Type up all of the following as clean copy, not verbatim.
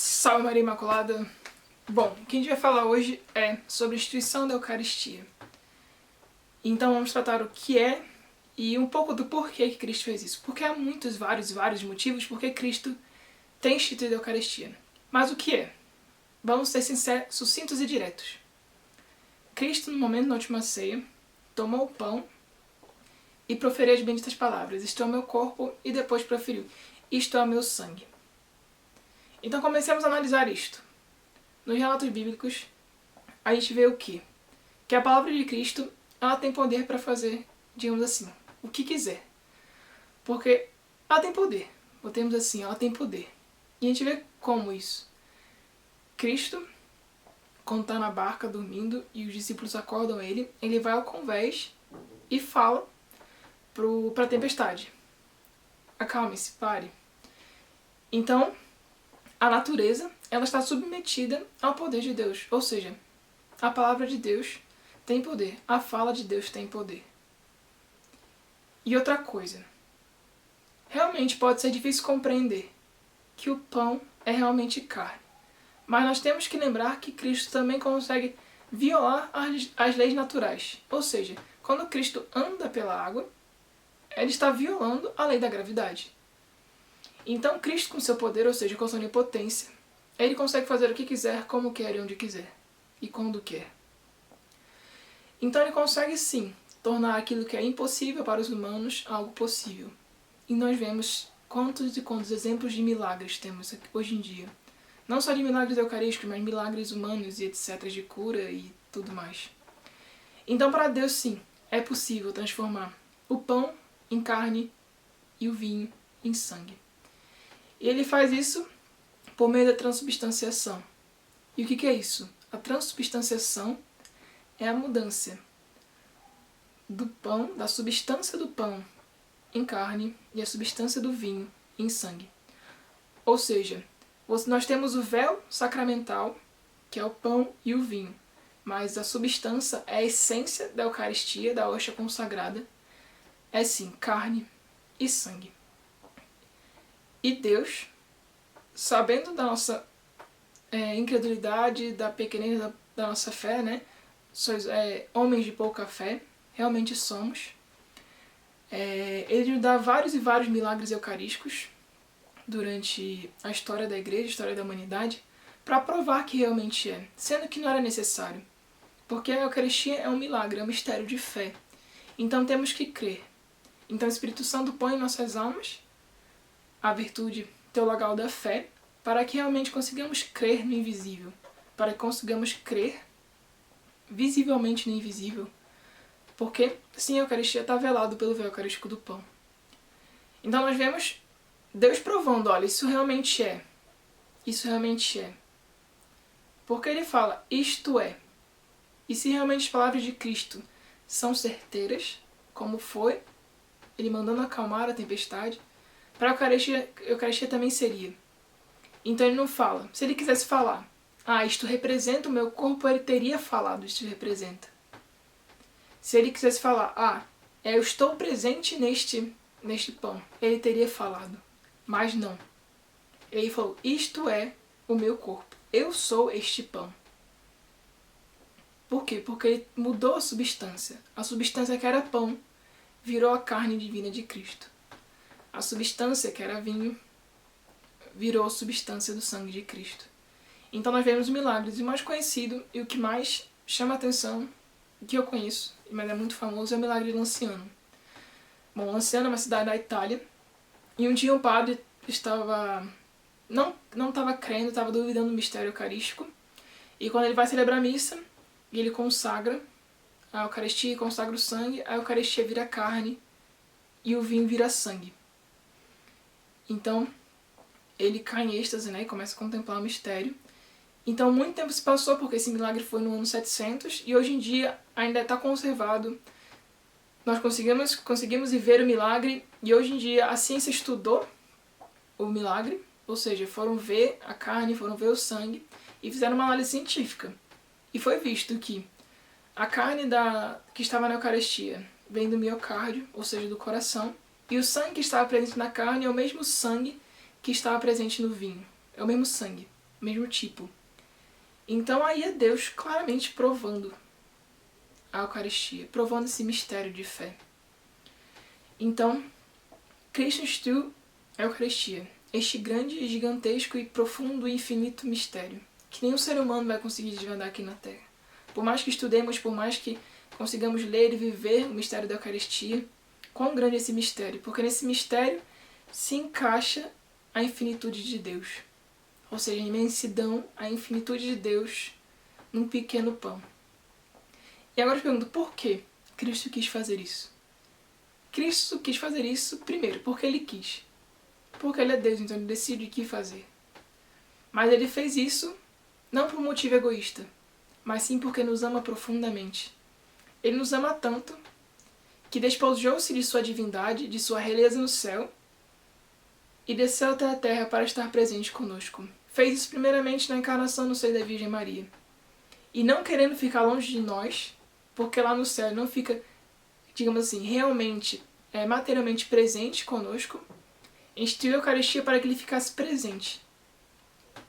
Salve Maria Imaculada! Bom, o que a gente vai falar hoje é sobre a instituição da Eucaristia. Então vamos tratar o que é e um pouco do porquê que Cristo fez isso. Porque há vários motivos porque Cristo tem instituído a Eucaristia. Mas o que é? Vamos ser sinceros, sucintos e diretos. Cristo, no momento da última ceia, tomou o pão e proferiu as benditas palavras: isto é o meu corpo, e depois proferiu: isto é o meu sangue. Então comecemos a analisar isto. Nos relatos bíblicos, a gente vê o quê? Que a palavra de Cristo, ela tem poder para fazer, digamos assim, o que quiser. Porque ela tem poder. Botemos assim, ela tem poder. E a gente vê como isso. Cristo, quando está na barca dormindo e os discípulos acordam ele vai ao convés e fala para a tempestade: acalme-se, pare. Então, a natureza, ela está submetida ao poder de Deus. Ou seja, a palavra de Deus tem poder. A fala de Deus tem poder. E outra coisa. Realmente pode ser difícil compreender que o pão é realmente carne. Mas nós temos que lembrar que Cristo também consegue violar as leis naturais. Ou seja, quando Cristo anda pela água, ele está violando a lei da gravidade. Então Cristo, com seu poder, ou seja, com sua onipotência, ele consegue fazer o que quiser, como quer e onde quiser. E quando quer. Então ele consegue sim tornar aquilo que é impossível para os humanos algo possível. E nós vemos quantos e quantos exemplos de milagres temos hoje em dia. Não só de milagres eucarísticos, mas milagres humanos e etc. de cura e tudo mais. Então para Deus sim, é possível transformar o pão em carne e o vinho em sangue. E ele faz isso por meio da transubstanciação. E o que é isso? A transubstanciação é a mudança do pão, da substância do pão em carne e a substância do vinho em sangue. Ou seja, nós temos o véu sacramental, que é o pão e o vinho, mas a substância, a essência da Eucaristia, da hóstia consagrada, é sim carne e sangue. E Deus, sabendo da nossa incredulidade, da pequenez da nossa fé, né? Sois homens de pouca fé, realmente somos. Ele nos dá vários e vários milagres eucarísticos durante a história da igreja, a história da humanidade, para provar que realmente é, sendo que não era necessário. Porque a Eucaristia é um milagre, é um mistério de fé. Então temos que crer. Então o Espírito Santo põe em nossas almas a virtude teologal da fé, para que realmente consigamos crer no invisível, para que consigamos crer visivelmente no invisível, porque sim, a Eucaristia está velado pelo véu eucarístico do pão. Então nós vemos Deus provando: olha, isso realmente é, porque ele fala, isto é. E se realmente as palavras de Cristo são certeiras, como foi ele mandando acalmar a tempestade, para a Eucaristia também seria. Então ele não fala. Se ele quisesse falar, isto representa o meu corpo, ele teria falado, isto representa. Se ele quisesse falar, eu estou presente neste pão, ele teria falado. Mas não. Ele falou, isto é o meu corpo, eu sou este pão. Por quê? Porque ele mudou a substância. A substância que era pão virou a carne divina de Cristo. A substância que era vinho virou a substância do sangue de Cristo. Então nós vemos milagres. E o mais conhecido e o que mais chama a atenção, que eu conheço, mas é muito famoso, é o milagre de Lanciano. Bom, Lanciano é uma cidade da Itália. E um dia um padre não estava crendo, estava duvidando do mistério eucarístico. E quando ele vai celebrar a missa, e ele consagra a Eucaristia, consagra o sangue, a Eucaristia vira carne e o vinho vira sangue. Então, ele cai em êxtase, né, e começa a contemplar o mistério. Então, muito tempo se passou, porque esse milagre foi no ano 700, e hoje em dia ainda está conservado. Nós conseguimos ver o milagre, e hoje em dia a ciência estudou o milagre, ou seja, foram ver a carne, foram ver o sangue, e fizeram uma análise científica. E foi visto que a carne que estava na Eucaristia vem do miocárdio, ou seja, do coração, e o sangue que estava presente na carne é o mesmo sangue que estava presente no vinho. É o mesmo sangue. mesmo tipo. Então aí é Deus claramente provando a Eucaristia, provando esse mistério de fé. Então, Cristo instituiu a Eucaristia, este grande, gigantesco e profundo e infinito mistério, que nenhum ser humano vai conseguir desvendar aqui na Terra. Por mais que estudemos, por mais que consigamos ler e viver o mistério da Eucaristia, quão grande é esse mistério? Porque nesse mistério se encaixa a infinitude de Deus. Ou seja, a imensidão, a infinitude de Deus num pequeno pão. E agora eu pergunto, por que Cristo quis fazer isso? Cristo quis fazer isso, primeiro, porque Ele quis. Porque Ele é Deus, então Ele decide o que fazer. Mas Ele fez isso não por um motivo egoísta, mas sim porque nos ama profundamente. Ele nos ama tanto que despojou-se de sua divindade, de sua realeza no céu, e desceu até a terra para estar presente conosco. Fez isso primeiramente na encarnação no seio da Virgem Maria. E não querendo ficar longe de nós, porque lá no céu ele não fica, digamos assim, realmente, materialmente presente conosco, instituiu a Eucaristia para que ele ficasse presente.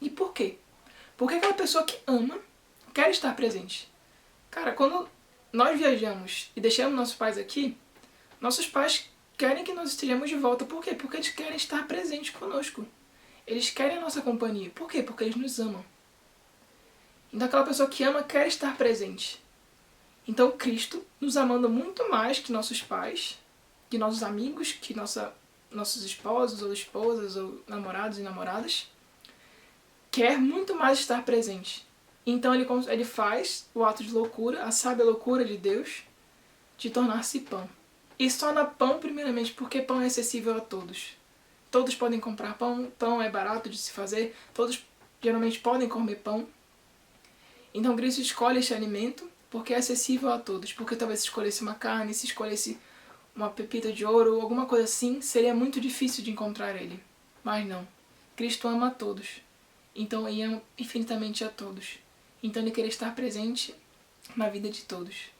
E por quê? Porque aquela pessoa que ama quer estar presente. Cara, quando nós viajamos e deixamos nossos pais aqui, nossos pais querem que nós estejamos de volta. Por quê? Porque eles querem estar presentes conosco. Eles querem a nossa companhia. Por quê? Porque eles nos amam. Então aquela pessoa que ama quer estar presente. Então Cristo, nos amando muito mais que nossos pais, que nossos amigos, que nossos esposos ou esposas ou namorados e namoradas, quer muito mais estar presente. Então ele faz o ato de loucura, a sábia loucura de Deus, de tornar-se pão. E se torna pão primeiramente porque pão é acessível a todos. Todos podem comprar pão, pão é barato de se fazer, todos geralmente podem comer pão. Então Cristo escolhe este alimento porque é acessível a todos. Porque talvez se escolhesse uma carne, se escolhesse uma pepita de ouro ou alguma coisa assim, seria muito difícil de encontrar ele. Mas não. Cristo ama a todos. Então ele ama infinitamente a todos. Então ele quer estar presente na vida de todos.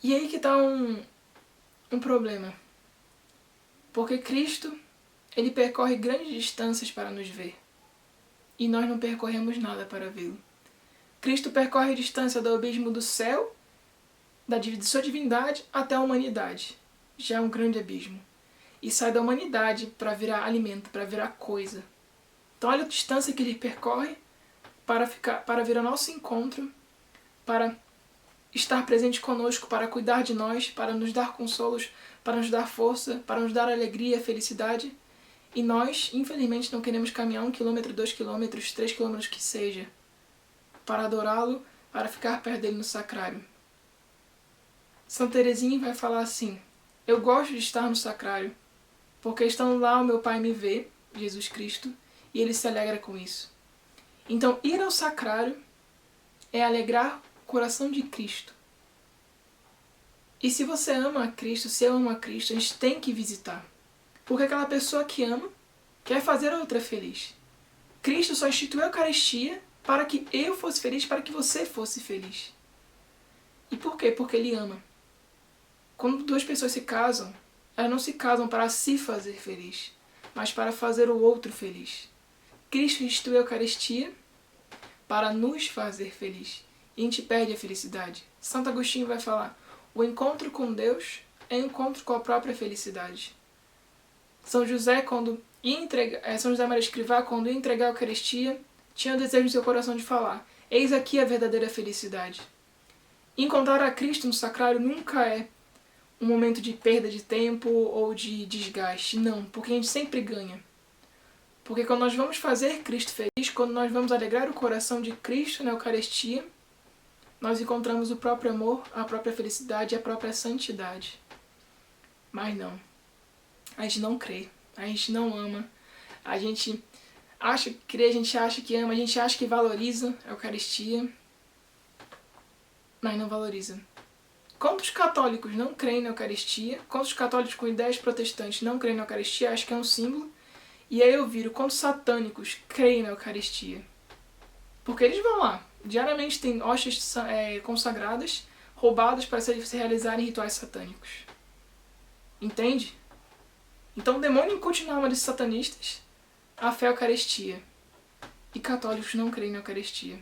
E aí que está um problema. Porque Cristo, ele percorre grandes distâncias para nos ver. E nós não percorremos nada para vê-lo. Cristo percorre a distância do abismo do céu, de sua divindade, até a humanidade. Já é um grande abismo. E sai da humanidade para virar alimento, para virar coisa. Então olha a distância que ele percorre para vir ao nosso encontro, para estar presente conosco, para cuidar de nós, para nos dar consolos, para nos dar força, para nos dar alegria, felicidade. E nós, infelizmente, não queremos caminhar 1 quilômetro, 2 quilômetros, 3 quilômetros que seja, para adorá-lo, para ficar perto dele no sacrário. Santa Teresinha vai falar assim: eu gosto de estar no sacrário, porque estando lá o meu Pai me vê, Jesus Cristo, e ele se alegra com isso. Então, ir ao sacrário é alegrar o coração de Cristo. E se você ama a Cristo, se eu amo a Cristo, a gente tem que visitar. Porque aquela pessoa que ama quer fazer a outra feliz. Cristo só instituiu a Eucaristia para que eu fosse feliz, para que você fosse feliz. E por quê? Porque Ele ama. Quando duas pessoas se casam, elas não se casam para se fazer feliz, mas para fazer o outro feliz. Cristo instituiu a Eucaristia para nos fazer feliz. E a gente perde a felicidade. Santo Agostinho vai falar: o encontro com Deus é o encontro com a própria felicidade. São José Maria Escrivá, quando ia entregar a Eucaristia, tinha o desejo no seu coração de falar: eis aqui a verdadeira felicidade. Encontrar a Cristo no sacrário nunca é um momento de perda de tempo ou de desgaste. Não, porque a gente sempre ganha. Porque quando nós vamos fazer Cristo feliz, quando nós vamos alegrar o coração de Cristo na Eucaristia, nós encontramos o próprio amor, a própria felicidade e a própria santidade. Mas não. A gente não crê. A gente não ama. A gente acha que crê, a gente acha que ama, a gente acha que valoriza a Eucaristia, mas não valoriza. Quantos católicos não creem na Eucaristia? Quantos católicos com ideias protestantes não creem na Eucaristia? Acho que é um símbolo. E aí eu viro quantos satânicos creem na Eucaristia. Porque eles vão lá. Diariamente tem hóstias consagradas, roubadas para se realizarem rituais satânicos. Entende? Então o demônio incute na alma desses satanistas a fé à Eucaristia. e católicos não creem na Eucaristia.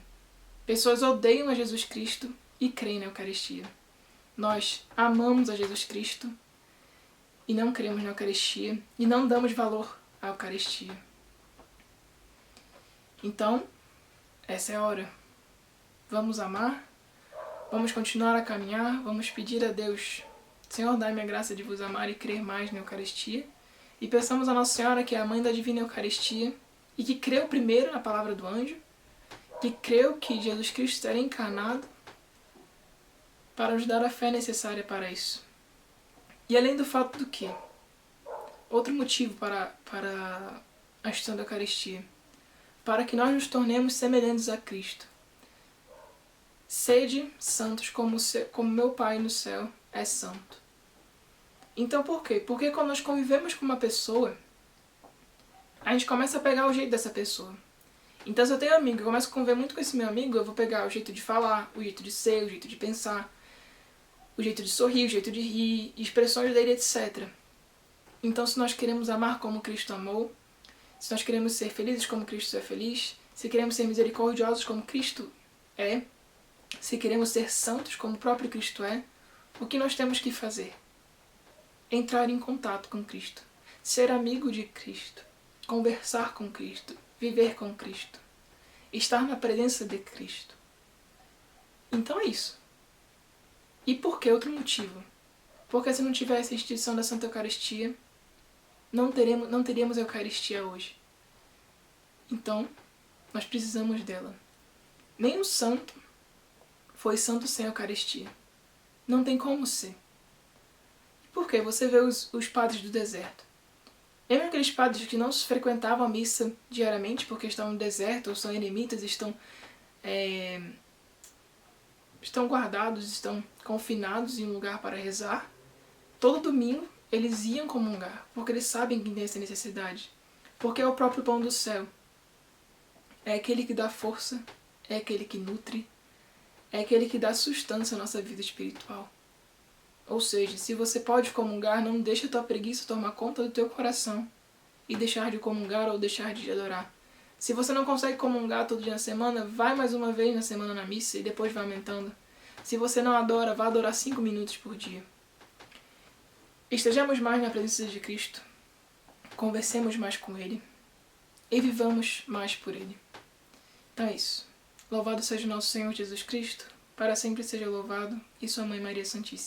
Pessoas odeiam a Jesus Cristo e creem na Eucaristia. Nós amamos a Jesus Cristo e não cremos na Eucaristia e não damos valor à Eucaristia. Então, essa é a hora. Vamos amar, vamos continuar a caminhar, vamos pedir a Deus: Senhor, dai-me a graça de vos amar e crer mais na Eucaristia. E peçamos a Nossa Senhora, que é a mãe da Divina Eucaristia, e que creu primeiro na palavra do anjo, que creu que Jesus Cristo seria encarnado, para nos dar a fé necessária para isso. E além do fato do que? Outro motivo para a instituição da Eucaristia. Para que nós nos tornemos semelhantes a Cristo. Sede santos como meu Pai no céu é santo. Então por quê? Porque quando nós convivemos com uma pessoa, a gente começa a pegar o jeito dessa pessoa. Então se eu tenho um amigo, eu começo a conviver muito com esse meu amigo, eu vou pegar o jeito de falar, o jeito de ser, o jeito de pensar, o jeito de sorrir, o jeito de rir, expressões dele, etc. Então se nós queremos amar como Cristo amou, se nós queremos ser felizes como Cristo é feliz, se queremos ser misericordiosos como Cristo é, se queremos ser santos como o próprio Cristo é, o que nós temos que fazer? Entrar em contato com Cristo, ser amigo de Cristo, conversar com Cristo, viver com Cristo, estar na presença de Cristo. Então é isso. E por que outro motivo? Porque se não tivesse a instituição da Santa Eucaristia, não teríamos a Eucaristia hoje. Então, nós precisamos dela. Nenhum santo foi santo sem a Eucaristia. Não tem como ser. Por quê? Você vê os padres do deserto. Lembra aqueles padres que não frequentavam a missa diariamente porque estão no deserto, ou são eremitas, estão guardados, estão confinados em um lugar para rezar? Todo domingo eles iam comungar, porque eles sabem que tem essa necessidade. Porque é o próprio pão do céu. É aquele que dá força, é aquele que nutre, é aquele que dá sustância à nossa vida espiritual. Ou seja, se você pode comungar, não deixa a tua preguiça tomar conta do teu coração e deixar de comungar ou deixar de adorar. Se você não consegue comungar todo dia na semana, vai mais uma vez na semana na missa e depois vai aumentando. Se você não adora, vá adorar 5 minutos por dia. Estejamos mais na presença de Cristo, conversemos mais com Ele e vivamos mais por Ele. Então é isso. Louvado seja o nosso Senhor Jesus Cristo, para sempre seja louvado, e sua Mãe Maria Santíssima.